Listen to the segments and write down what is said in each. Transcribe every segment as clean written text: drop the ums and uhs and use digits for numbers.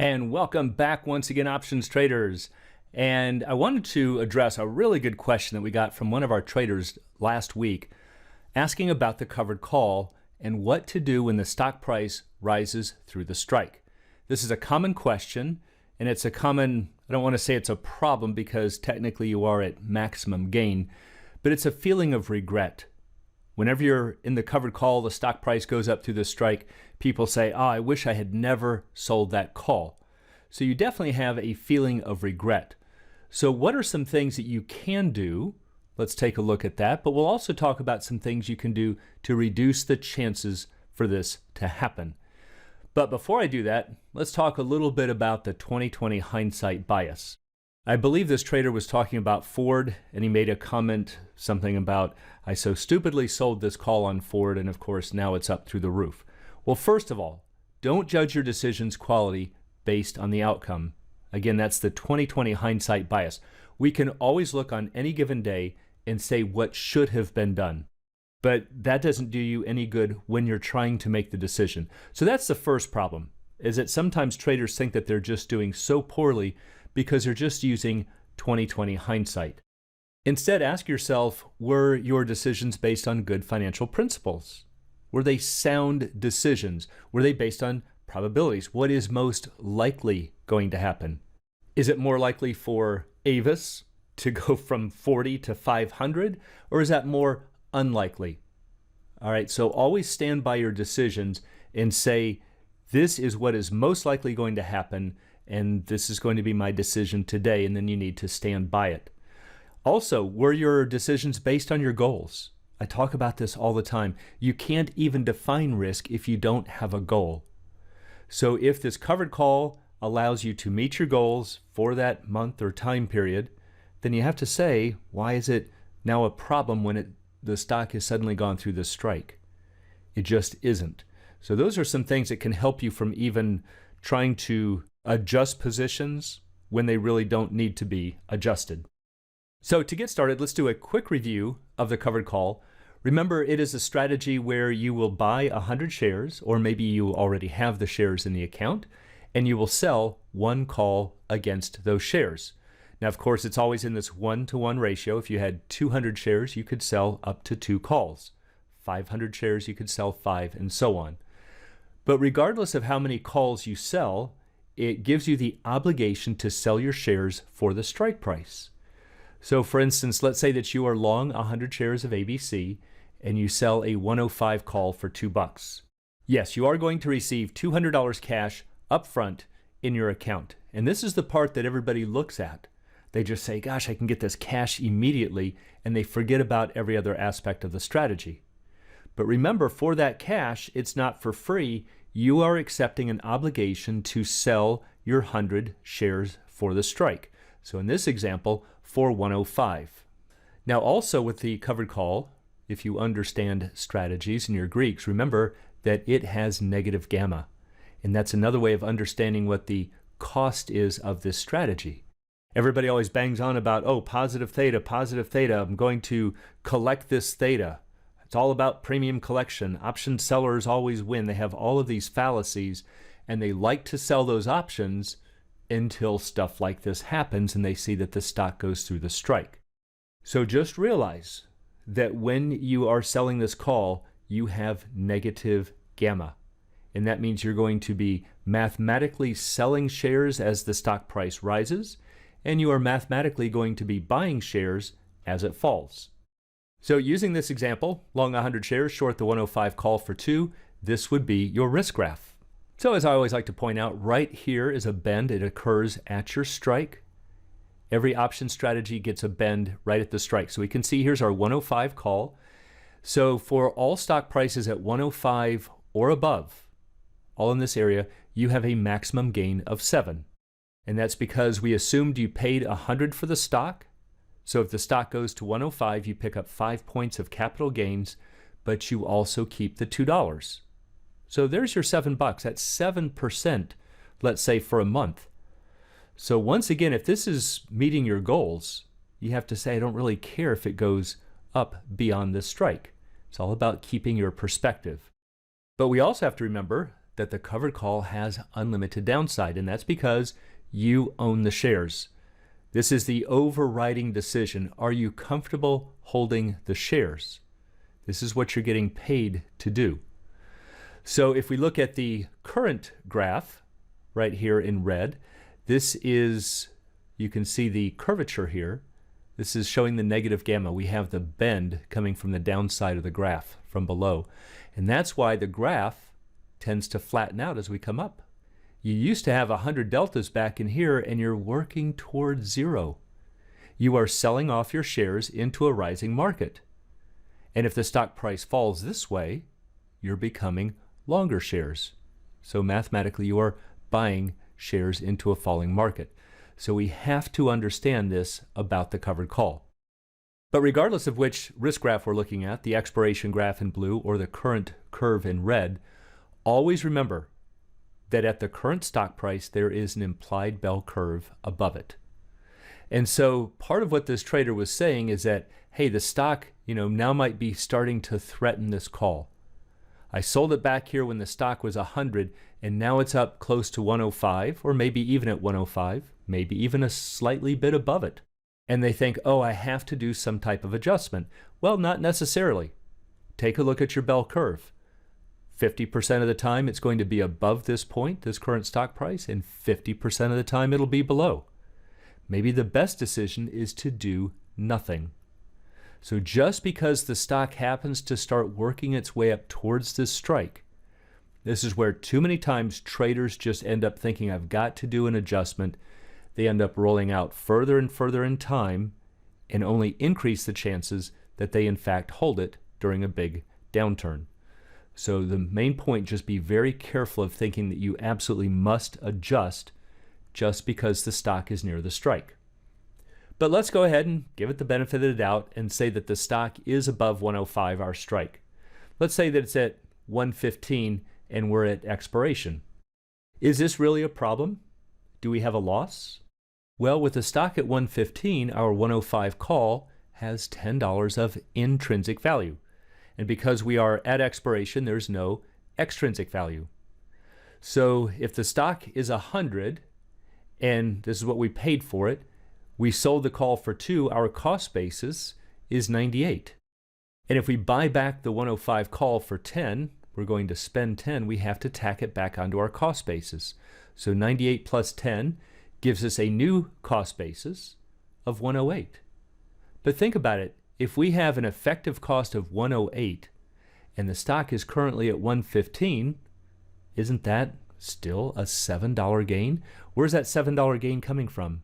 And welcome back once again, options traders. And I wanted to address a really good question that we got from one of our traders last week, asking about the covered call and what to do when the stock price rises through the strike. This is a common question, and it's a common, I don't want to say it's a problem because technically you are at maximum gain, but it's a feeling of regret. Whenever you're in the covered call, the stock price goes up through the strike, people say, oh, I wish I had never sold that call. So you definitely have a feeling of regret. So what are some things that you can do? Let's take a look at that, but we'll also talk about some things you can do to reduce the chances for this to happen. But before I do that, let's talk a little bit about the 2020 hindsight bias. I believe this trader was talking about Ford, and he made a comment, something about, I so stupidly sold this call on Ford, and of course now it's up through the roof. Well, first of all, don't judge your decision's quality based on the outcome. Again, that's the 2020 hindsight bias. We can always look on any given day and say what should have been done. But that doesn't do you any good when you're trying to make the decision. So that's the first problem, is that sometimes traders think that they're just doing so poorly because they're just using 2020 hindsight. Instead, ask yourself, were your decisions based on good financial principles? Were they sound decisions? Were they based on probabilities? What is most likely going to happen? Is it more likely for Avis to go from 40 to 500, or is that more unlikely? All right, so always stand by your decisions and say, this is what is most likely going to happen, and this is going to be my decision today, and then you need to stand by it. Also, were your decisions based on your goals? I talk about this all the time. You can't even define risk if you don't have a goal. So if this covered call allows you to meet your goals for that month or time period, then you have to say, why is it now a problem when the stock has suddenly gone through this strike? It just isn't. So those are some things that can help you from even trying to adjust positions when they really don't need to be adjusted. So to get started, let's do a quick review of the covered call. Remember, it is a strategy where you will buy 100 shares, or maybe you already have the shares in the account, and you will sell one call against those shares. Now, of course, it's always in this 1-to-1 ratio. If you had 200 shares, you could sell up to 2 calls. 500 shares, you could sell 5, and so on. But regardless of how many calls you sell, it gives you the obligation to sell your shares for the strike price. So for instance, let's say that you are long 100 shares of ABC and you sell a 105 call for $2. Yes, you are going to receive $200 cash up front in your account. And this is the part that everybody looks at. They just say, gosh, I can get this cash immediately, and they forget about every other aspect of the strategy. But remember, for that cash, it's not for free. You are accepting an obligation to sell your 100 shares for the strike. So in this example, for 105. Now also with the covered call, if you understand strategies and you're Greeks, remember that it has negative gamma. And that's another way of understanding what the cost is of this strategy. Everybody always bangs on about, oh, positive theta, I'm going to collect this theta. It's all about premium collection. Option sellers always win. They have all of these fallacies, and they like to sell those options until stuff like this happens and they see that the stock goes through the strike. So just realize that when you are selling this call, you have negative gamma. And that means you're going to be mathematically selling shares as the stock price rises, and you are mathematically going to be buying shares as it falls. So using this example, long 100 shares, short the 105 call for 2, this would be your risk graph. So as I always like to point out, right here is a bend. It occurs at your strike. Every option strategy gets a bend right at the strike. So we can see here's our 105 call. So for all stock prices at 105 or above, all in this area, you have a maximum gain of 7. And that's because we assumed you paid 100 for the stock. So if the stock goes to 105, you pick up 5 points of capital gains, but you also keep the $2. So there's your $7. That's 7%, let's say, for a month. So once again, if this is meeting your goals, you have to say, I don't really care if it goes up beyond this strike. It's all about keeping your perspective. But we also have to remember that the covered call has unlimited downside, and that's because you own the shares. This is the overriding decision. Are you comfortable holding the shares? This is what you're getting paid to do. So if we look at the current graph right here in red, this is, you can see the curvature here. This is showing the negative gamma. We have the bend coming from the downside of the graph from below. And that's why the graph tends to flatten out as we come up. You used to have 100 deltas back in here, and you're working towards zero. You are selling off your shares into a rising market. And if the stock price falls this way, you're becoming longer shares. So mathematically, you are buying shares into a falling market. So we have to understand this about the covered call. But regardless of which risk graph we're looking at, the expiration graph in blue or the current curve in red, always remember that at the current stock price, there is an implied bell curve above it. And so part of what this trader was saying is that, hey, the stock, now might be starting to threaten this call. I sold it back here when the stock was 100, and now it's up close to 105, or maybe even at 105, maybe even a slightly bit above it. And they think, oh, I have to do some type of adjustment. Well, not necessarily. Take a look at your bell curve. 50% of the time it's going to be above this point, this current stock price, and 50% of the time it'll be below. Maybe the best decision is to do nothing. So just because the stock happens to start working its way up towards this strike, this is where too many times traders just end up thinking, I've got to do an adjustment. They end up rolling out further and further in time and only increase the chances that they in fact hold it during a big downturn. So the main point, just be very careful of thinking that you absolutely must adjust just because the stock is near the strike. But let's go ahead and give it the benefit of the doubt and say that the stock is above 105, our strike. Let's say that it's at 115 and we're at expiration. Is this really a problem? Do we have a loss? Well, with the stock at 115, our 105 call has $10 of intrinsic value. And because we are at expiration, there's no extrinsic value. So if the stock is 100, and this is what we paid for it, we sold the call for 2, our cost basis is 98. And if we buy back the 105 call for 10, we're going to spend 10, we have to tack it back onto our cost basis. So 98 plus 10 gives us a new cost basis of 108. But think about it. If we have an effective cost of 108 and the stock is currently at 115, isn't that still a $7 gain? Where's that $7 gain coming from?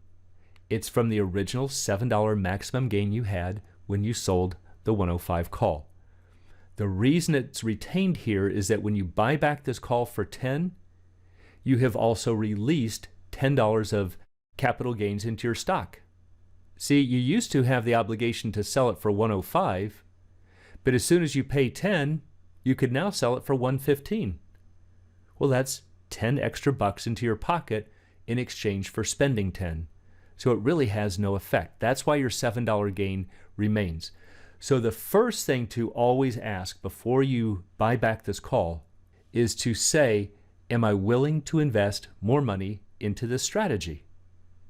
It's from the original $7 maximum gain you had when you sold the 105 call. The reason it's retained here is that when you buy back this call for 10, you have also released $10 of capital gains into your stock. See, you used to have the obligation to sell it for 105, but as soon as you pay 10, you could now sell it for 115. Well, that's 10 extra bucks into your pocket in exchange for spending 10. So it really has no effect. That's why your $7 gain remains. So the first thing to always ask before you buy back this call is to say, am I willing to invest more money into this strategy?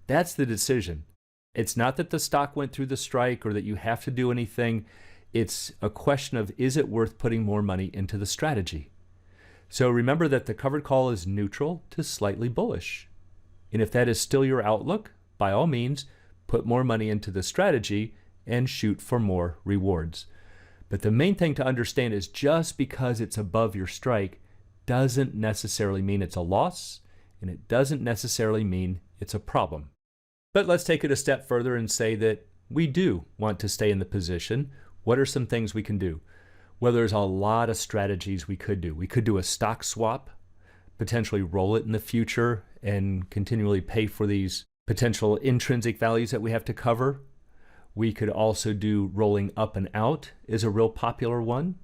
That's the decision. It's not that the stock went through the strike or that you have to do anything. It's a question of, is it worth putting more money into the strategy? So remember that the covered call is neutral to slightly bullish. And if that is still your outlook, by all means, put more money into the strategy and shoot for more rewards. But the main thing to understand is just because it's above your strike doesn't necessarily mean it's a loss, and it doesn't necessarily mean it's a problem. But let's take it a step further and say that we do want to stay in the position. What are some things we can do? Well, there's a lot of strategies we could do. We could do a stock swap, potentially roll it in the future and continually pay for these potential intrinsic values that we have to cover. We could also do rolling up and out is a real popular one.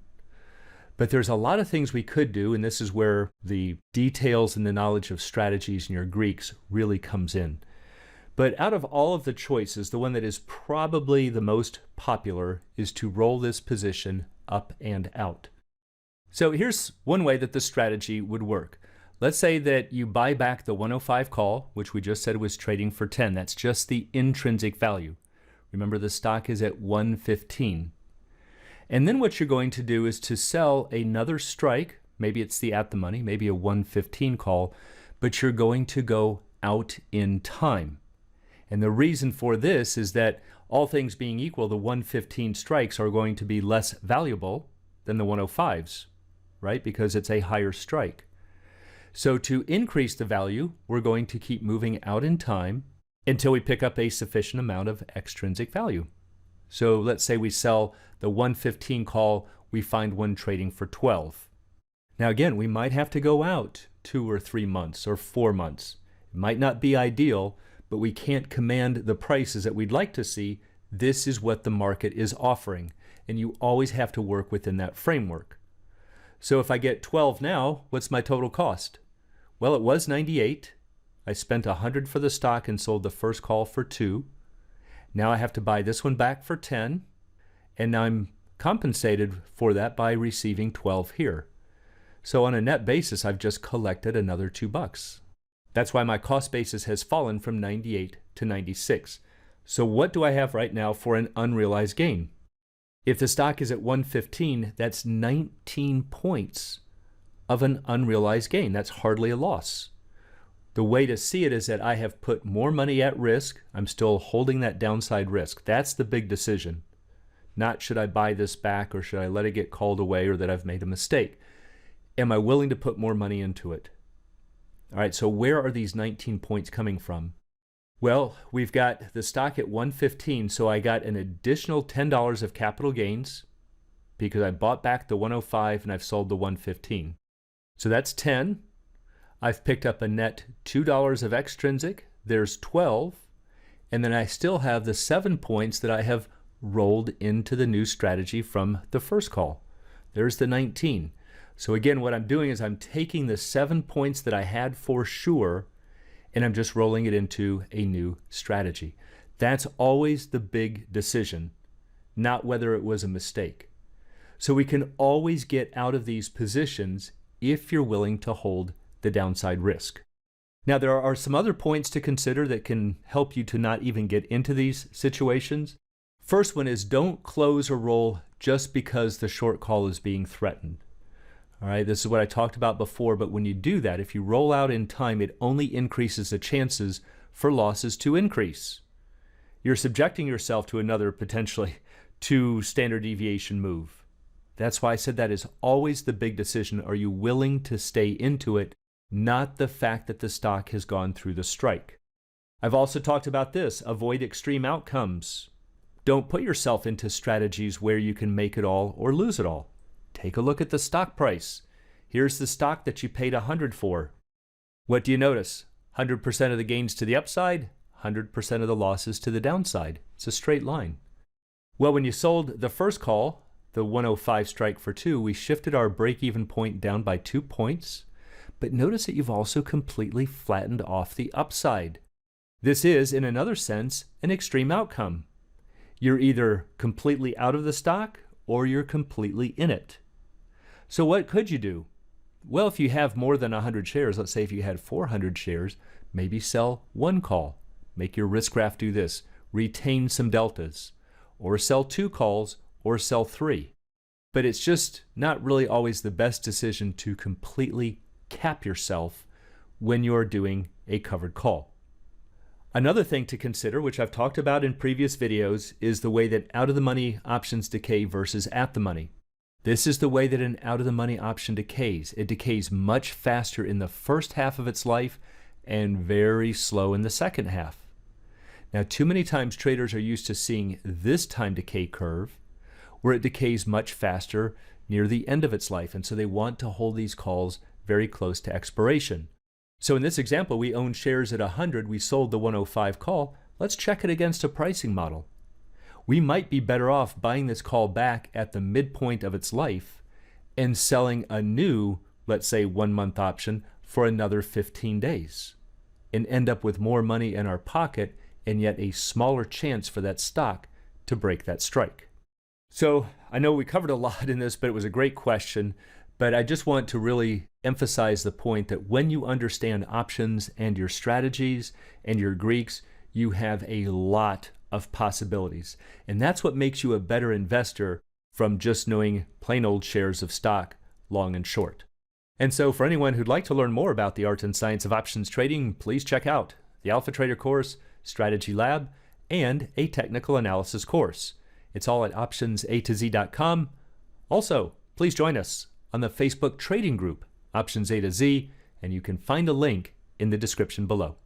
But there's a lot of things we could do, and this is where the details and the knowledge of strategies in your Greeks really comes in. But out of all of the choices, the one that is probably the most popular is to roll this position up and out. So here's one way that this strategy would work. Let's say that you buy back the 105 call, which we just said was trading for 10. That's just the intrinsic value. Remember, the stock is at 115. And then what you're going to do is to sell another strike. Maybe it's the at the money, maybe a 115 call, but you're going to go out in time. And the reason for this is that all things being equal, the 115 strikes are going to be less valuable than the 105s, right? Because it's a higher strike. So to increase the value, we're going to keep moving out in time until we pick up a sufficient amount of extrinsic value. So let's say we sell the 115 call, we find one trading for 12. Now again, we might have to go out 2 or 3 months or 4 months. It might not be ideal, but we can't command the prices that we'd like to see. This is what the market is offering, and you always have to work within that framework. So if I get 12 now, what's my total cost? Well, it was 98. I spent 100 for the stock and sold the first call for 2. Now I have to buy this one back for 10, and now I'm compensated for that by receiving 12 here. So on a net basis, I've just collected another $2. That's why my cost basis has fallen from 98 to 96. So what do I have right now for an unrealized gain? If the stock is at 115, that's 19 points of an unrealized gain. That's hardly a loss. The way to see it is that I have put more money at risk. I'm still holding that downside risk. That's the big decision. Not should I buy this back or should I let it get called away or that I've made a mistake. Am I willing to put more money into it? All right, so where are these 19 points coming from? Well, we've got the stock at 115, so I got an additional $10 of capital gains because I bought back the 105 and I've sold the 115. So that's 10. I've picked up a net $2 of extrinsic. There's 12. And then I still have the 7 points that I have rolled into the new strategy from the first call. There's the 19. So again, what I'm doing is I'm taking the 7 points that I had for sure, and I'm just rolling it into a new strategy. That's always the big decision, not whether it was a mistake. So we can always get out of these positions if you're willing to hold the downside risk. Now, there are some other points to consider that can help you to not even get into these situations. First one is don't close or roll just because the short call is being threatened. All right, this is what I talked about before, but when you do that, if you roll out in time, it only increases the chances for losses to increase. You're subjecting yourself to another potentially 2 standard deviation move. That's why I said that is always the big decision. Are you willing to stay into it, not the fact that the stock has gone through the strike? I've also talked about this, avoid extreme outcomes. Don't put yourself into strategies where you can make it all or lose it all. Take a look at the stock price. Here's the stock that you paid 100 for. What do you notice? 100% of the gains to the upside, 100% of the losses to the downside. It's a straight line. Well, when you sold the first call, the 105 strike for 2, we shifted our break-even point down by 2 points. But notice that you've also completely flattened off the upside. This is, in another sense, an extreme outcome. You're either completely out of the stock or you're completely in it. So what could you do? Well, if you have more than 100 shares, let's say if you had 400 shares, maybe sell 1 call. Make your risk graph do this. Retain some deltas. Or sell 2 calls or sell 3. But it's just not really always the best decision to completely cap yourself when you're doing a covered call. Another thing to consider, which I've talked about in previous videos, is the way that out-of-the-money options decay versus at-the-money. This is the way that an out-of-the-money option decays. It decays much faster in the first half of its life and very slow in the second half. Now, too many times traders are used to seeing this time decay curve where it decays much faster near the end of its life, and so they want to hold these calls very close to expiration. So in this example, we own shares at 100, we sold the 105 call. Let's check it against a pricing model. We might be better off buying this call back at the midpoint of its life and selling a new, let's say 1-month option for another 15 days and end up with more money in our pocket and yet a smaller chance for that stock to break that strike. So I know we covered a lot in this, but it was a great question. But I just want to really emphasize the point that when you understand options and your strategies and your Greeks, you have a lot of possibilities. And that's what makes you a better investor from just knowing plain old shares of stock, long and short. And so for anyone who'd like to learn more about the art and science of options trading, please check out the Alpha Trader course, Strategy Lab, and a technical analysis course. It's all at optionsatoz.com. Also, please join us on the Facebook trading group, Options A to Z, and you can find a link in the description below.